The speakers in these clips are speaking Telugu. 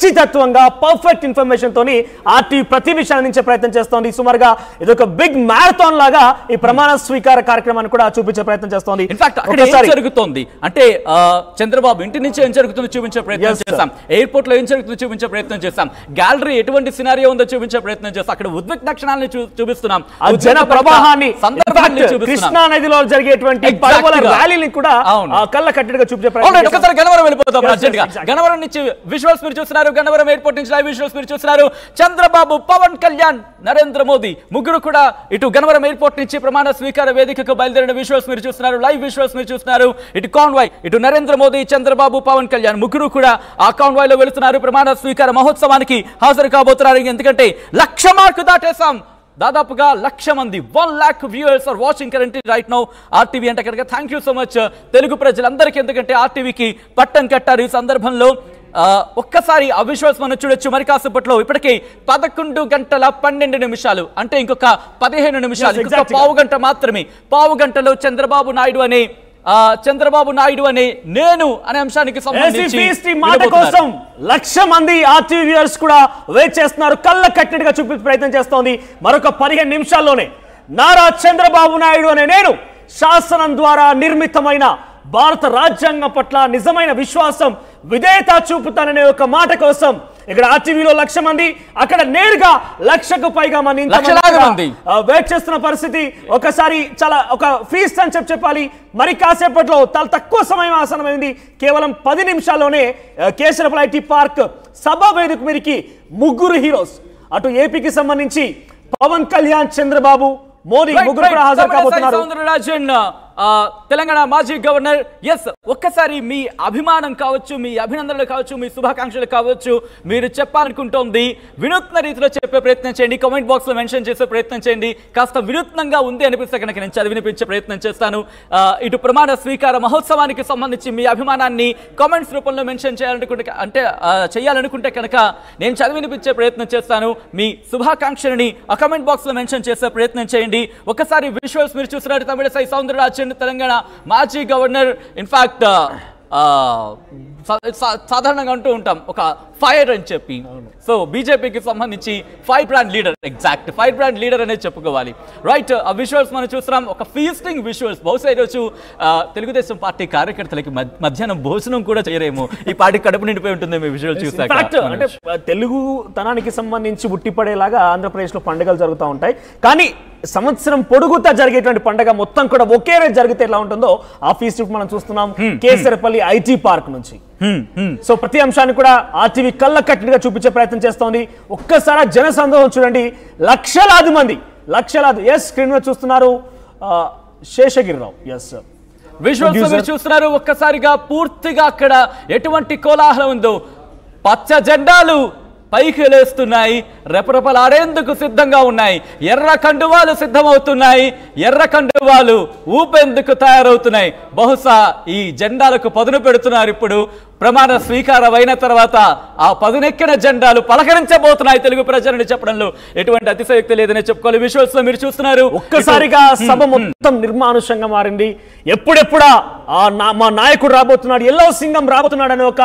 ఖచ్చితత్వంగా పర్ఫెక్ట్ ఇన్ఫర్మేషన్ తోని ఆర్టీవీ ప్రతి విషయాన్ని అందించే ప్రయత్నం చేస్తోంది. సుమారుగా ఇదొక బిగ్ మ్యారథాన్ లాగా ఈ ప్రమాణ స్వీకార కార్యక్రమాన్ని కూడా చూపించే ప్రయత్నం చేస్తోంది. ఇన్ఫాక్ట్ అక్కడ ఏం జరుగుతోంది అంటే చంద్రబాబు ఇంటి నుంచి ఏం జరుగుతుందో చూపించే ప్రయత్నం చేస్తాం, ఎయిర్పోర్ట్ లో ఏం జరుగుతుందో చూపించే ప్రయత్నం చేస్తాం, గ్యాలరీ ఎటువంటి సినారియో ఉందో చూపించే ప్రయత్నం చేస్తాం, అక్కడ ఉద్విగ్న క్షణాలను చూపిస్తున్నాం, జన ప్రవాహాన్ని కృష్ణా నదిలో జరిగేటువంటి ర్యాలీని కూడా కళ్ళ కట్టడిగా చూపించే ప్రయత్నం. ఒకసారి గన్నవరం వెళ్ళిపోతాం అర్జెంట్ గా. గన్నవరం నుంచి విజువల్స్ మీరు చూస్తున్నారు, గన్నవరం ఎయిర్పోర్ట్ నుంచి లైవ్ విజువల్స్ మీరు చూస్తున్నారు. చంద్రబాబు, పవన్ కళ్యాణ్, నరేంద్ర మోదీ ముగ్గురు కూడా ఇటు గన్నవరం ఎయిర్పోర్ట్ నుంచి ప్రమాణ స్వీకార వేదికకు బయలుదేరిన విజువల్స్ మీరు చూస్తున్నారు, లైవ్ విజువల్స్ మీరు చూస్తున్నారు. ఇటు కాన్వాయ్, ఇటు నరేంద్ర మోదీ, చంద్రబాబు, పవన్ కళ్యాణ్ ముగ్గురు కూడా ఆ కాన్వాయ్ లో వెళుతున్నారు. ప్రమాణ స్వీకార మహోత్సవానికి హాజరు కాబోతున్నారు. ఎందుకంటే 1,00,000 మార్కు దాటేసాం. దాదాపుగా 1,00,000 మంది 1,00,000 viewers are watching currently right now RTV అంటే కనుక thank you so much Telugu ప్రజలందరికీ. ఎందుకంటే ఆర్టీవీకి పట్టం కట్టారు. ఈ సందర్భంలో ఒక్కసారి ఆ విజువల్స్ మనం చూడొచ్చు. మరి కాసేపట్లో ఇప్పటికే 11:12 అంటే ఇంకొక 15 నిమిషాలు, ఇంకొక పావు గంట మాత్రమే. పావు గంటలో చంద్రబాబు నాయుడు అనే నేను అనే అంశానికి సంబంధించి మాట కోసం 1,00,000 మంది ఆర్టీవీ వ్యూవర్స్ కూడా వెయిట్ చేస్తున్నారు. కళ్ళ కట్టినట్టుగా చూపించే ప్రయత్నం చేస్తోంది. మరొక 15 నిమిషాల్లోనే నారా చంద్రబాబు నాయుడు అనే నేను శాసనం ద్వారా నిర్మితమైన భారత రాజ్యాంగం పట్ల నిజమైన విశ్వాసం, విధేయత చూపుతాననే ఒక మాట కోసం ఇక్కడ ఆర్టీవీలో 1,00,000 మంది, అక్కడ నేరుగా 1,00,000కు పైగా మంది వెయిట్ చేస్తున్న పరిస్థితి. ఒకసారి చాలా ఒక ఫీస్ట్ అని చెప్పాలి. మరి కాసేపట్లో చాలా తక్కువ సమయం ఆసనమైంది. కేవలం 10 నిమిషాల్లోనే కేశరపల్లి ఐటీ పార్క్ సభా వేదిక మీదకి ముగ్గురు హీరోస్, అటు ఏపీకి సంబంధించి పవన్ కళ్యాణ్, చంద్రబాబు, మోదీ ముగ్గురు కూడా హాజరు కాబోతున్నారు. తెలంగాణ మాజీ గవర్నర్. ఎస్, ఒక్కసారి మీ అభిమానం కావచ్చు, మీ అభినందనలు కావచ్చు, మీ శుభాకాంక్షలు కావచ్చు, మీరు చెప్పాలనుకుంటోంది వినూత్న రీతిలో చెప్పే ప్రయత్నం చేయండి. కామెంట్ బాక్స్ లో మెన్షన్ చేసే ప్రయత్నం చేయండి. కాస్త వినూత్నంగా ఉంది అనిపిస్తే కనుక నేను చదివినిపించే ప్రయత్నం చేస్తాను. ఇటు ప్రమాణ స్వీకార మహోత్సవానికి సంబంధించి మీ అభిమానాన్ని కామెంట్స్ రూపంలో మెన్షన్ చేయాలనుకుంటే కనుక నేను చదివినిపించే ప్రయత్నం చేస్తాను. మీ శుభాకాంక్షలని ఆ కామెంట్ బాక్స్ లో మెన్షన్ చేసే ప్రయత్నం చేయండి. ఒకసారి విజువల్స్ మీరు చూస్తున్నారు. తమిళసై సౌందరరాజన్ తెలంగాణ మాజీ గవర్నర్. ఇన్ఫాక్ట్ సాధారణంగా అంటూ ఉంటాం ఒక ఫైర్ అని చెప్పి. సో బీజేపీకి సంబంధించి fire brand leader, exact fire brand leader అనేది చెప్పుకోవాలి. రైట్, ఆ విజువల్స్ మనం చూస్తున్నాం. ఒక ఫీస్టింగ్ విజువల్స్. బహుశా ఈరోజు తెలుగుదేశం పార్టీ కార్యకర్తలకి మధ్యాహ్నం భోజనం కూడా చేయరేమో. ఈ పార్టీ కడుపు నిండిపోయి ఉంటుంది మీ విజువల్ చూస్తే. అంటే తెలుగు తనానికి సంబంధించి ఉట్టిపడేలాగా ఆంధ్రప్రదేశ్ లో పండుగలు జరుగుతూ ఉంటాయి. కానీ సంవత్సరం పొడుగుతా జరిగేటువంటి పండుగ మొత్తం కూడా ఒకే రోజు జరిగితే ఎలా ఉంటుందో ఆ ఫీస్ట్ మనం చూస్తున్నాం కేసరపల్లి ఐటీ పార్క్ నుంచి. సో ప్రతి అంశాన్ని కూడా ఆర్టీవీ కళ్ళ కట్టిగా చూపించే ప్రయత్నం చేస్తోంది. ఒక్కసారి జన సందోహం చూడండి. లక్షలాది మంది, ఎస్ స్క్రీన్ మీద చూస్తున్నారు శేషగిరిరావు. ఎస్ విజువల్స్ చూస్తున్నారు. ఒక్కసారిగా పూర్తిగా అక్కడ ఎటువంటి కోలాహలం ఉందో. పచ్చ జెండాలు పైకి లేస్తున్నాయి, రెపరెపలాడేందుకు సిద్ధంగా ఉన్నాయి. ఎర్ర కండువాలు సిద్ధమవుతున్నాయి, ఎర్ర కండువాలు ఊపేందుకు తయారవుతున్నాయి. బహుశా ఈ జెండాలకు పదును పెడుతున్నారు. ఇప్పుడు ప్రమాణ స్వీకారం అయిన తర్వాత ఆ పదునెక్కిన జెండాలు పలకరించబోతున్నాయి తెలుగు ప్రజలను చెప్పడంలో ఎటువంటి అతిశయోక్తి లేదనే చెప్పుకోవాలి. విజువల్స్ లో మీరు చూస్తున్నారు. ఒక్కసారిగా సభ మొత్తం నిర్మానుషంగా మారింది. ఎప్పుడెప్పుడా మా నాయకుడు రాబోతున్నాడు, ఎల్లో సింగం రాబోతున్నాడు అనే ఒక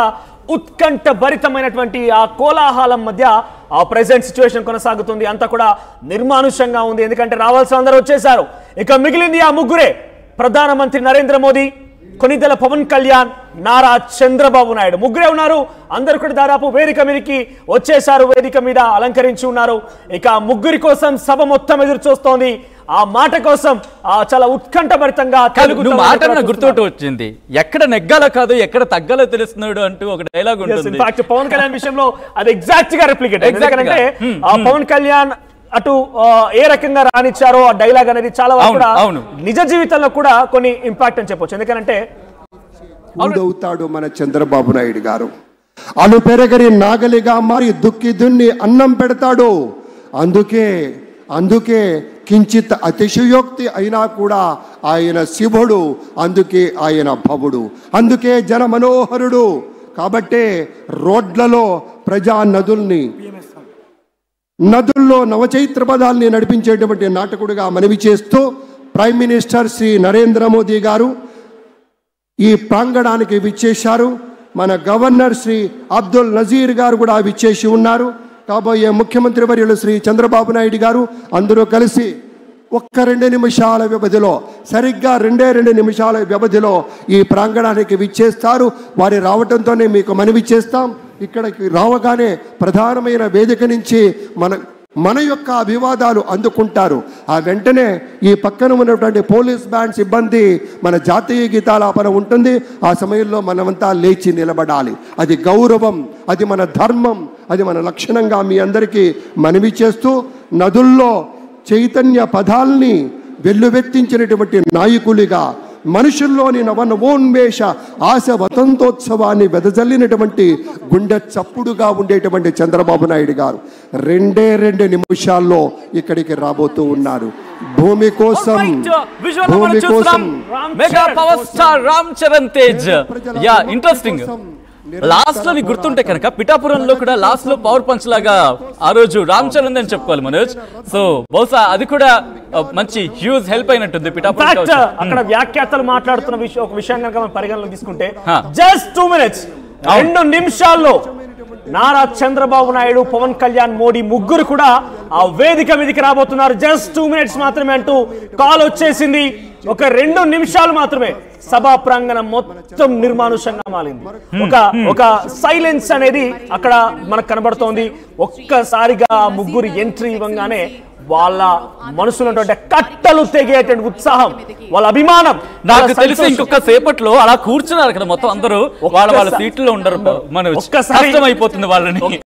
ఉత్కంఠ భరితమైనటువంటి ఆ కోలాహలం మధ్య ఆ ప్రెజెంట్ సిచ్యువేషన్ కొనసాగుతుంది. అంతా కూడా నిర్మానుషంగా ఉంది. ఎందుకంటే రావాల్సిన అందరూ వచ్చేశారు. ఇక మిగిలింది ఆ ముగ్గురే. ప్రధానమంత్రి నరేంద్ర మోదీ, కొనిదెల పవన్ కళ్యాణ్, నారా చంద్రబాబు నాయుడు ముగ్గురే ఉన్నారు. అందరూ కూడా దాదాపు వేదిక మీదకి వచ్చేశారు, వేదిక మీద అలంకరించి ఉన్నారు. ఇక ముగ్గురి కోసం సభ మొత్తం ఎదురు చూస్తోంది. ఆ మాట కోసం చాలా ఉత్కంఠభరితంగా గుర్తుపెట్టు వచ్చింది. ఎక్కడ నెగ్గాలో కాదు, ఎక్కడ తగ్గాలో తెలుస్తున్నాడు అంటూ ఒక డైలాగ్ ఉంటుంది. ఇన్ఫాక్ట్ పవన్ కళ్యాణ్ విషయంలో అది ఎగ్జాక్ట్ గా రిప్లికేట్. ఎందుకంటే పవన్ కళ్యాణ్ అటు ఏ రకంగా రానిచ్చారో ఆ డైలాగ్ అనేది చాలా నిజ జీవితంలో కూడా కొన్ని ఇంపాక్ట్ అని చెప్పొచ్చు. ఎందుకంటే అవుతాడు మన చంద్రబాబు నాయుడు గారు. అను పెరగని నాగలిగా మారి దుక్కి దున్ని అన్నం పెడతాడు. అందుకే కించిత్ అతిశయోక్తి అయినా కూడా ఆయన శివుడు, అందుకే ఆయన భవుడు, అందుకే జన మనోహరుడు. కాబట్టే రోడ్లలో ప్రజా నదుల్లో నవచైత్ర పదాల్ని నడిపించేటువంటి నాటకుడిగా మనవి చేస్తూ ప్రైమ్ మినిస్టర్ శ్రీ నరేంద్ర మోదీ గారు ఈ ప్రాంగణానికి విచ్చేశారు. మన గవర్నర్ శ్రీ అబ్దుల్ నజీర్ గారు కూడా విచ్చేసి ఉన్నారు. కాబోయే ముఖ్యమంత్రి వర్యులు శ్రీ చంద్రబాబు నాయుడు గారు అందరూ కలిసి ఒక్క 2 నిమిషాల వ్యవధిలో, సరిగ్గా 2 నిమిషాల వ్యవధిలో ఈ ప్రాంగణానికి విచ్చేస్తారు. వారి రావడంతోనే మీకు మనవి చేస్తాం. ఇక్కడికి రావగానే ప్రధానమైన వేదిక నుంచి మన యొక్క అభివాదాలు అందుకుంటారు. ఆ వెంటనే ఈ పక్కన ఉన్నటువంటి పోలీస్ బ్యాండ్ సిబ్బంది మన జాతీయ గీతాలాపన ఉంటుంది. ఆ సమయంలో మనమంతా లేచి నిలబడాలి. అది గౌరవం, అది మన ధర్మం, అది మన లక్షణంగా మీ అందరికీ మనవి చేస్తూ, నదుల్లో చైతన్య పదాల్ని వెల్లువెత్తించినటువంటి నాయకులుగా, మనుషుల్లోని నవనవోన్మేష ఆశ వసంతోత్సవాన్ని వెదజల్లినటువంటి గుండె చప్పుడుగా ఉండేటువంటి చంద్రబాబు నాయుడు గారు 2 నిమిషాల్లో ఇక్కడికి రాబోతూ ఉన్నారు. భూమి కోసం mega power star Ram Charan Tej. Yeah, interesting. Last లో గుర్తుంటే కనుక పిఠాపురంలో కూడా లాస్ట్ లో పవర్ పంచ్ లాగా ఆ రోజు రామ్ చరణ్ అని చెప్పుకోవాలి మనోజ్. సో బహుశా అది కూడా మంచి హ్యూజ్ హెల్ప్ అయినట్టుంది పిఠాపురం. అక్కడ వ్యాఖ్యాతలు మాట్లాడుతున్న ఒక విషయం కనుక మనం పరిగణలోకి తీసుకుంటే, జస్ట్ 2 minutes 2 నిమిషాల్లో నారా చంద్రబాబు నాయుడు, పవన్ కళ్యాణ్, మోడీ ముగ్గురు కూడా ఆ వేదిక మీదకి రాబోతున్నారు. జస్ట్ 2 minutes మాత్రమే అంటూ కాల్ వచ్చేసింది. ఒక 2 నిమిషాలు మాత్రమే సభా ప్రాంగణం మొత్తం నిర్మానుషంగా మారింది. ఒక సైలెన్స్ అనేది అక్కడ మనకు కనబడుతోంది. ఒక్కసారిగా ముగ్గురు ఎంట్రీ ఇవ్వగానే వాళ్ళ మనసులో కట్టలు తెగేటువంటి ఉత్సాహం, వాళ్ళ అభిమానం. నాకు తెలిసి ఇంకొక సేపట్లో అలా కూర్చున్నారు కదా మొత్తం అందరూ, వాళ్ళ సీట్లో ఉండరు. మన ఒక్కసారి అయిపోతుంది వాళ్ళని.